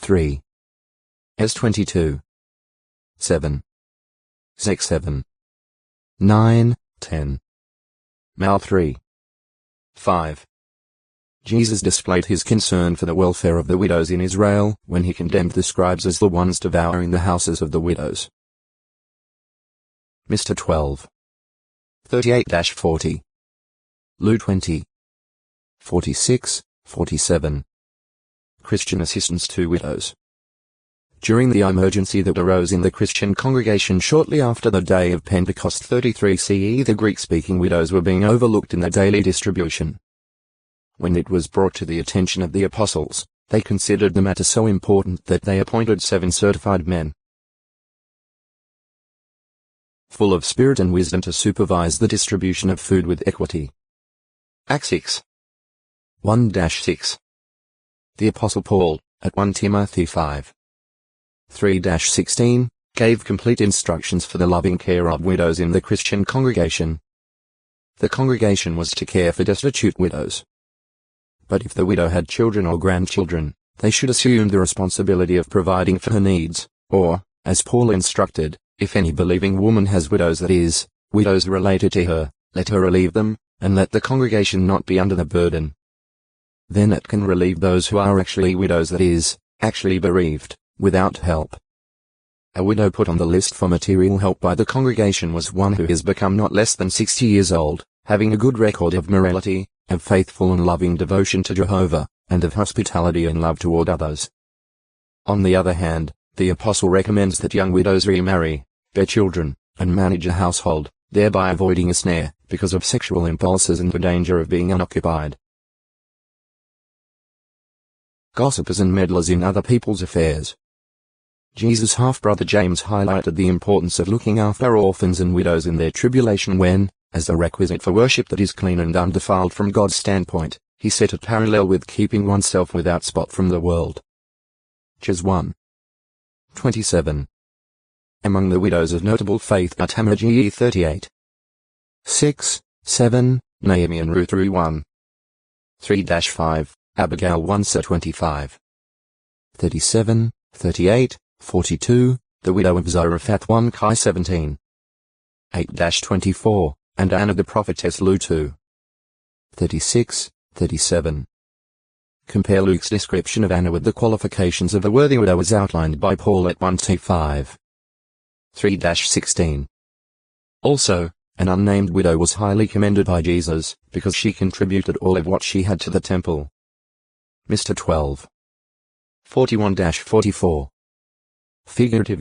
3. S22. 7. Zek 7. 9, 10. Mal 3. 5. Jesus displayed his concern for the welfare of the widows in Israel when he condemned the scribes as the ones devouring the houses of the widows. Mr. 12. 38-40. Lu 20. 46, 47. Christian assistance to widows. During the emergency that arose in the Christian congregation shortly after the day of Pentecost 33 CE, the Greek-speaking widows were being overlooked in the daily distribution. When it was brought to the attention of the apostles, they considered the matter so important that they appointed 7 certified men, full of spirit and wisdom, to supervise the distribution of food with equity. Acts 6. 1-6. The Apostle Paul, at 1 Timothy 5. 3-16, gave complete instructions for the loving care of widows in the Christian congregation. The congregation was to care for destitute widows. But if the widow had children or grandchildren, they should assume the responsibility of providing for her needs, or, as Paul instructed, if any believing woman has widows, that is, widows related to her, let her relieve them, and let the congregation not be under the burden. Then it can relieve those who are actually widows, that is, actually bereaved, without help. A widow put on the list for material help by the congregation was one who has become not less than 60 years old, having a good record of morality, of faithful and loving devotion to Jehovah, and of hospitality and love toward others. On the other hand, the apostle recommends that young widows remarry, bear children, and manage a household, thereby avoiding a snare, because of sexual impulses and the danger of being unoccupied. Gossipers and meddlers in other people's affairs. Jesus' half-brother James highlighted the importance of looking after orphans and widows in their tribulation when, as a requisite for worship that is clean and undefiled from God's standpoint, he set it parallel with keeping oneself without spot from the world. Ches 1. 27. Among the widows of notable faith are Tamar Ge 38. 6, 7, Naomi and Ruth 1. 3-5, Abigail 1 25. 37, 38, 42, the widow of Zarephath 1 Kai 17. 8-24, and Anna the prophetess Lu 2. 36, 37. Compare Luke's description of Anna with the qualifications of a worthy widow as outlined by Paul at 1 5. 3-16. Also, an unnamed widow was highly commended by Jesus, because she contributed all of what she had to the temple. Mr. 12. 41-44. Figurative